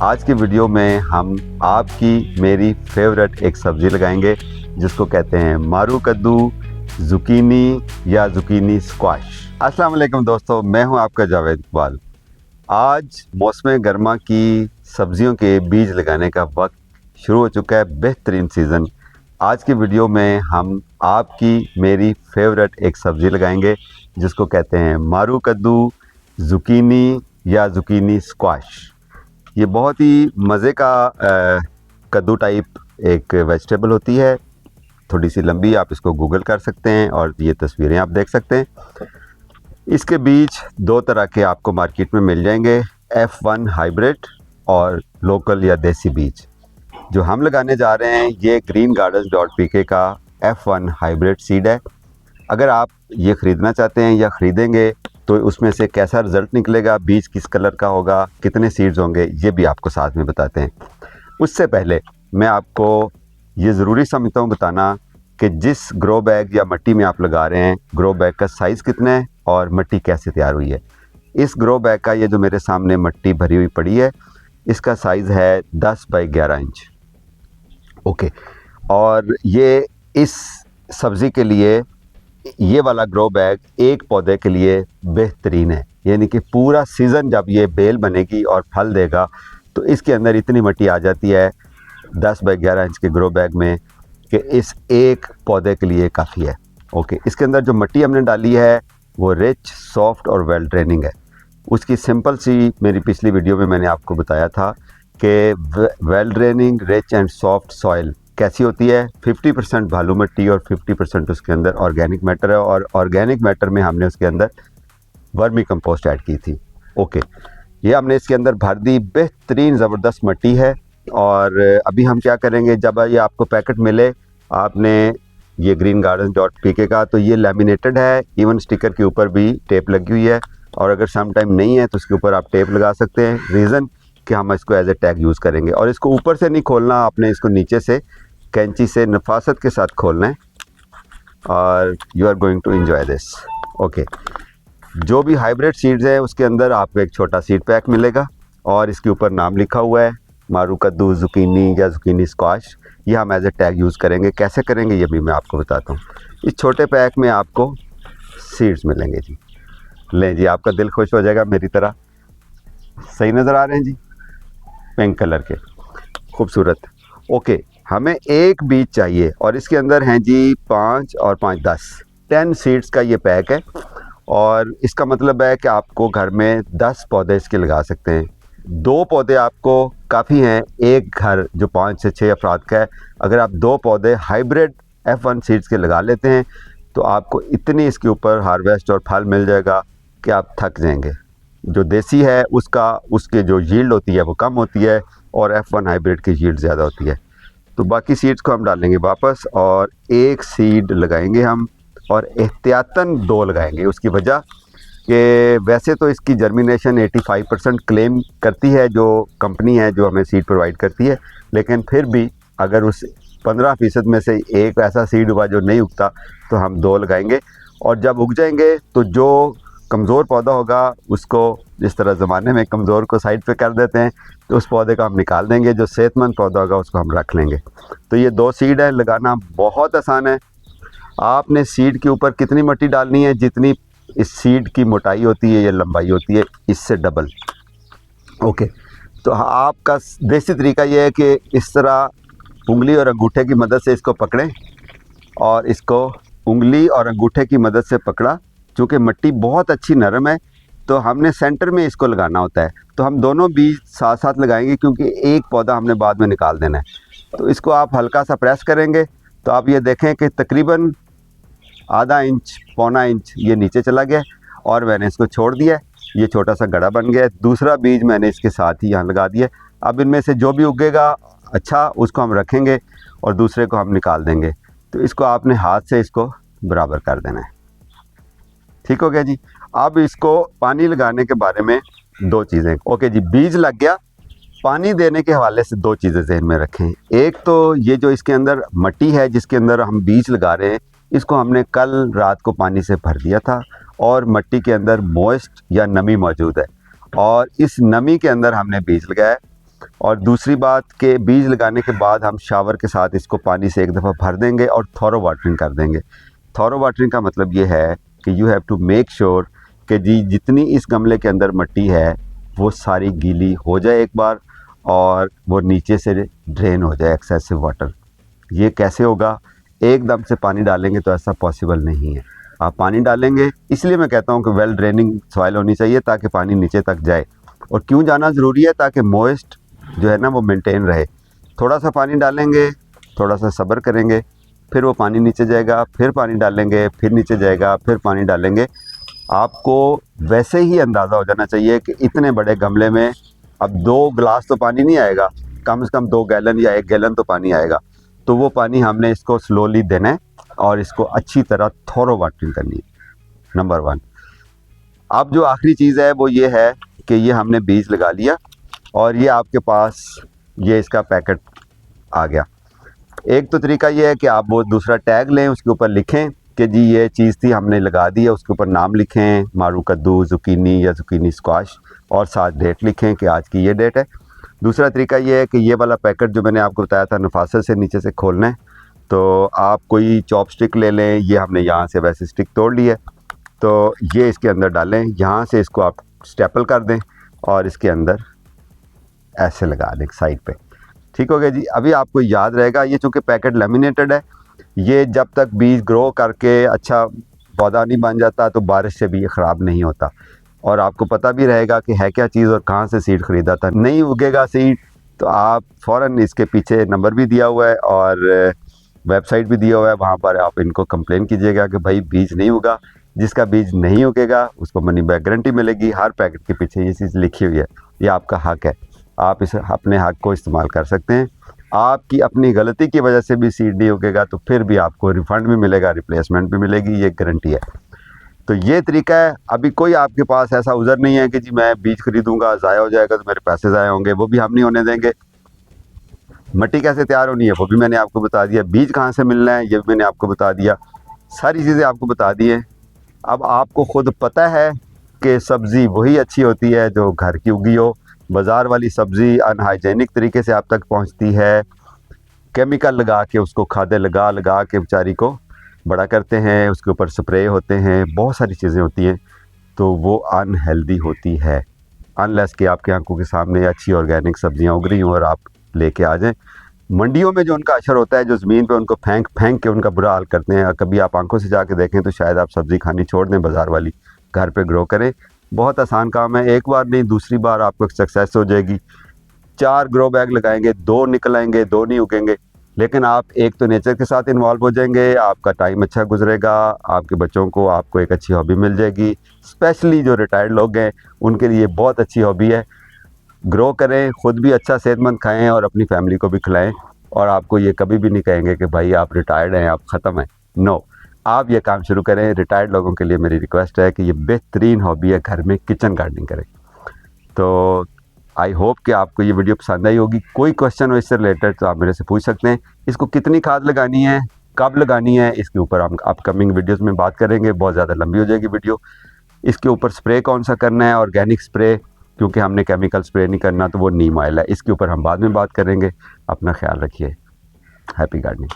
आज की वीडियो में हम आपकी मेरी फेवरेट एक सब्ज़ी लगाएंगे जिसको कहते हैं मारू कद्दू, जुकीनी या जुकीनी स्क्वाश। अस्सलाम वालेकुम दोस्तों, मैं हूं आपका जावेद इकबाल। आज मौसम गर्मा की सब्जियों के बीज लगाने का वक्त शुरू हो चुका है, बेहतरीन सीज़न। आज की वीडियो में हम आपकी मेरी फेवरेट एक सब्ज़ी लगाएंगे जिसको कहते हैं मारू कद्दू, जुकीनी या जुकीनी स्क्वाश। ये बहुत ही मज़े का कद्दू टाइप एक वेजिटेबल होती है, थोड़ी सी लंबी। आप इसको गूगल कर सकते हैं और ये तस्वीरें आप देख सकते हैं। इसके बीज दो तरह के आपको मार्केट में मिल जाएंगे, F1 हाइब्रिड और लोकल या देसी बीज। जो हम लगाने जा रहे हैं ये GreenGardens.pk का F1 हाइब्रिड सीड है। अगर आप ये ख़रीदना चाहते हैं या ख़रीदेंगे तो उसमें से कैसा रिज़ल्ट निकलेगा, बीज किस कलर का होगा, कितने सीड्स होंगे, ये भी आपको साथ में बताते हैं। उससे पहले मैं आपको ये ज़रूरी समझता हूँ बताना कि जिस ग्रो बैग या मट्टी में आप लगा रहे हैं, ग्रो बैग का साइज़ कितना है और मट्टी कैसे तैयार हुई है। इस ग्रो बैग का ये जो मेरे सामने मट्टी भरी हुई पड़ी है, इसका साइज़ है 10 बाई 11 इंच। ओके, और ये इस सब्ज़ी के लिए ये वाला ग्रो बैग एक पौधे के लिए बेहतरीन है। यानी कि पूरा सीज़न जब ये बेल बनेगी और फल देगा तो इसके अंदर इतनी मिट्टी आ जाती है 10 बाई 11 इंच के ग्रो बैग में कि इस एक पौधे के लिए काफ़ी है। ओके, इसके अंदर जो मिट्टी हमने डाली है वो रिच, सॉफ्ट और वेल ड्रेनिंग है। उसकी सिंपल सी मेरी पिछली वीडियो में मैंने आपको बताया था कि well draining, rich and soft soil कैसी होती है। 50% बालू मिट्टी और 50% उसके अंदर ऑर्गेनिक मैटर है, और ऑर्गेनिक मैटर में हमने उसके अंदर वर्मी कंपोस्ट ऐड की थी। ओके, ये हमने इसके अंदर भर दी, बेहतरीन ज़बरदस्त मिट्टी है। और अभी हम क्या करेंगे, जब ये आपको पैकेट मिले, आपने ये GreenGardens.pk का, तो ये लैमिनेटेड है, इवन स्टिकर के ऊपर भी टेप लगी हुई है। और अगर सम टाइम नहीं है तो उसके ऊपर आप टेप लगा सकते हैं। रीज़न कि हम इसको एज ए टैग यूज़ करेंगे। और इसको ऊपर से नहीं खोलना, आपने इसको नीचे से कैंची से नफासत के साथ खोलना है और you are going to enjoy this. Okay, जो भी हाइब्रिड सीड्स हैं उसके अंदर आपको एक छोटा सीड पैक मिलेगा और इसके ऊपर नाम लिखा हुआ है मारू कद्दू, जुकीनी या जुकीनी स्क्वाश। ये हम एज ए टैग यूज़ करेंगे। कैसे करेंगे ये भी मैं आपको बताता हूँ। इस छोटे पैक में आपको सीड्स मिलेंगे जी। लें जी, आपका दिल खुश हो जाएगा मेरी तरह। सही नज़र आ रहे हैं जी, पिंक कलर के, खूबसूरत। ओके, हमें एक बीज चाहिए और इसके अंदर हैं जी 5 और 5 10 सीड्स का ये पैक है। और इसका मतलब है कि आपको घर में 10 पौधे इसके लगा सकते हैं। 2 पौधे आपको काफ़ी हैं, एक घर जो 5 से 6 अफराद का है। अगर आप 2 पौधे हाइब्रिड F1 सीड्स के लगा लेते हैं तो आपको इतनी इसके ऊपर हार्वेस्ट और फल मिल जाएगा कि आप थक जाएंगे। जो देसी है उसके जो यील्ड होती है वो कम होती है और F1 हाइब्रिड की यील्ड ज़्यादा होती है। तो बाकी सीड्स को हम डालेंगे वापस और एक सीड लगाएंगे हम, और एहतियातन 2 लगाएंगे। उसकी वजह कि वैसे तो इसकी जर्मिनेशन 85% क्लेम करती है जो कंपनी है जो हमें सीड प्रोवाइड करती है, लेकिन फिर भी अगर उस 15% में से एक ऐसा सीड हुआ जो नहीं उगता तो हम 2 लगाएंगे। और जब उग जाएंगे तो जो कमज़ोर पौधा होगा उसको, जिस तरह ज़माने में कमज़ोर को साइड पे कर देते हैं, तो उस पौधे को हम निकाल देंगे। जो सेहतमंद पौधा होगा उसको हम रख लेंगे। तो ये 2 सीड है, लगाना बहुत आसान है। आपने सीड के ऊपर कितनी मिट्टी डालनी है, जितनी इस सीड की मोटाई होती है या लंबाई होती है, इससे डबल। ओके, तो आपका देसी तरीका ये है कि इस तरह उंगली और अंगूठे की मदद से इसको पकड़ें, और इसको उंगली और अंगूठे की मदद से पकड़ा। चूँकि मिट्टी बहुत अच्छी नरम है तो हमने सेंटर में इसको लगाना होता है। तो हम दोनों बीज साथ साथ लगाएंगे क्योंकि एक पौधा हमने बाद में निकाल देना है। तो इसको आप हल्का सा प्रेस करेंगे तो आप ये देखें कि तकरीबन आधा इंच, पौना इंच ये नीचे चला गया और मैंने इसको छोड़ दिया। ये छोटा सा गड़ा बन गया। दूसरा बीज मैंने इसके साथ ही यहाँ लगा दिया। अब इनमें से जो भी उगेगा अच्छा उसको हम रखेंगे और दूसरे को हम निकाल देंगे। तो इसको आपने हाथ से इसको बराबर कर देना है। ठीक हो गया जी। अब इसको पानी लगाने के बारे में 2 चीज़ें। ओके जी, बीज लग गया। पानी देने के हवाले से 2 चीज़ें ज़हन में रखें। एक तो ये जो इसके अंदर मिट्टी है जिसके अंदर हम बीज लगा रहे हैं, इसको हमने कल रात को पानी से भर दिया था और मिट्टी के अंदर मॉइस्ट या नमी मौजूद है और इस नमी के अंदर हमने बीज लगाया और दूसरी बात कि बीज लगाने के बाद हम शावर के साथ इसको पानी से एक दफ़ा भर देंगे और थॉरो वाटरिंग कर देंगे। थॉरो वाटरिंग का मतलब ये है कि you have to make sure कि जी जितनी इस गमले के अंदर मिट्टी है वो सारी गीली हो जाए एक बार, और वो नीचे से ड्रेन हो जाए एक्सेसिव वाटर। ये कैसे होगा? एकदम से पानी डालेंगे तो ऐसा पॉसिबल नहीं है। आप पानी डालेंगे, इसलिए मैं कहता हूँ कि वेल ड्रेनिंग सॉइल होनी चाहिए ताकि पानी नीचे तक जाए। और क्यों जाना ज़रूरी है? ताकि मॉइस्ट जो है ना वो मेंटेन रहे। थोड़ा सा पानी डालेंगे, थोड़ा सा सब्र करेंगे, फिर वो पानी नीचे जाएगा, फिर पानी डालेंगे, फिर नीचे जाएगा, फिर पानी डालेंगे। आपको वैसे ही अंदाज़ा हो जाना चाहिए कि इतने बड़े गमले में अब 2 गिलास तो पानी नहीं आएगा, कम से कम 2 गैलन या 1 गैलन तो पानी आएगा। तो वो पानी हमने इसको स्लोली देना है और इसको अच्छी तरह थोरो वाटरिंग करनी है, नंबर 1। अब जो आखिरी चीज़ है वो ये है कि ये हमने बीज लगा लिया और ये आपके पास ये इसका पैकेट आ गया। एक तो तरीका ये है कि आप वो दूसरा टैग लें, उसके ऊपर लिखें कि जी ये चीज़ थी हमने लगा दी है, उसके ऊपर नाम लिखें, मारू कद्दू, ज़ुकीनी या ज़ुकीनी स्क्वाश, और साथ डेट लिखें कि आज की ये डेट है। दूसरा तरीका ये है कि ये वाला पैकेट जो मैंने आपको बताया था नफासत से नीचे से खोलना है, तो आप कोई चॉपस्टिक ले लें, ये हमने यहाँ से वैसे स्टिक तोड़ ली है, तो ये इसके अंदर डालें, यहाँ से इसको आप स्टेपल कर दें और इसके अंदर ऐसे लगा दें साइड पे। ठीक हो गया जी। अभी आपको याद रहेगा, ये चूँकि पैकेट लेमिनेटेड है, ये जब तक बीज ग्रो करके अच्छा पौधा नहीं बन जाता तो बारिश से भी ये ख़राब नहीं होता। और आपको पता भी रहेगा कि है क्या चीज़ और कहाँ से सीड ख़रीदा था। नहीं उगेगा सीड तो आप फ़ौरन इसके पीछे नंबर भी दिया हुआ है और वेबसाइट भी दिया हुआ है, वहाँ पर आप इनको कंप्लेन कीजिएगा कि भाई बीज नहीं उगा। जिसका बीज नहीं उगेगा उसको मनी बैक गारंटी मिलेगी। हर पैकेट के पीछे ये चीज़ लिखी हुई है, ये आपका हक है, आप इस अपने हक को इस्तेमाल कर सकते हैं। आपकी अपनी गलती की वजह से भी सीड नहीं उगेगा तो फिर भी आपको रिफ़ंड भी मिलेगा, रिप्लेसमेंट भी मिलेगी, ये गारंटी है। तो ये तरीका है। अभी कोई आपके पास ऐसा उज़र नहीं है कि जी मैं बीज खरीदूंगा ज़ाया हो जाएगा तो मेरे पैसे ज़ाया होंगे, वो भी हम नहीं होने देंगे। मिट्टी कैसे तैयार होनी है वो भी मैंने आपको बता दिया, बीज कहाँ से मिलना है ये भी मैंने आपको बता दिया, सारी चीज़ें आपको बता दी हैं। अब आपको ख़ुद पता है कि सब्ज़ी वही अच्छी होती है जो घर की उगी हो। बाज़ार वाली सब्ज़ी अनहाइजेनिक तरीके से आप तक पहुंचती है, केमिकल लगा के उसको खादे लगा लगा के बेचारी को बड़ा करते हैं, उसके ऊपर स्प्रे होते हैं, बहुत सारी चीज़ें होती हैं, तो वो अनहेल्दी होती है। अनलेस कि आपकी आंखों के सामने अच्छी ऑर्गेनिक सब्जियां उग रही हों और आप लेके आ जाएं। मंडियों में जो उनका अशर होता है, जो ज़मीन पे उनको फेंक फेंक के उनका बुरा हाल करते हैं, कभी आप आंखों से जाके देखें तो शायद आप सब्ज़ी खानी छोड़ दें बाज़ार वाली, घर पे ग्रो करें। बहुत आसान काम है, एक बार नहीं दूसरी बार आपको सक्सेस हो जाएगी। 4 ग्रो बैग लगाएंगे, 2 निकल आएंगे, 2 नहीं उगेंगे, लेकिन आप एक तो नेचर के साथ इन्वॉल्व हो जाएंगे, आपका टाइम अच्छा गुजरेगा, आपके बच्चों को आपको एक अच्छी हॉबी मिल जाएगी। स्पेशली जो रिटायर्ड लोग हैं उनके लिए बहुत अच्छी हॉबी है। ग्रो करें, ख़ुद भी अच्छा सेहतमंद खाएं और अपनी फैमिली को भी खिलाएं, और आपको ये कभी भी नहीं कहेंगे कि भाई आप रिटायर्ड हैं, आप ख़त्म हैं। नो, आप ये काम शुरू करें। रिटायर्ड लोगों के लिए मेरी रिक्वेस्ट है कि ये बेहतरीन हॉबी है, घर में किचन गार्डनिंग करें। तो आई होप कि आपको ये वीडियो पसंद आई होगी। कोई क्वेश्चन हो इससे रिलेटेड तो आप मेरे से पूछ सकते हैं। इसको कितनी खाद लगानी है, कब लगानी है, इसके ऊपर हम अपकमिंग वीडियोस में बात करेंगे, बहुत ज़्यादा लंबी हो जाएगी वीडियो। इसके ऊपर स्प्रे कौन सा करना है, ऑर्गेनिक स्प्रे, क्योंकि हमने केमिकल स्प्रे नहीं करना, तो वो नीम ऑयल है, इसके ऊपर हम बाद में बात करेंगे। अपना ख्याल रखिए। Happy gardening.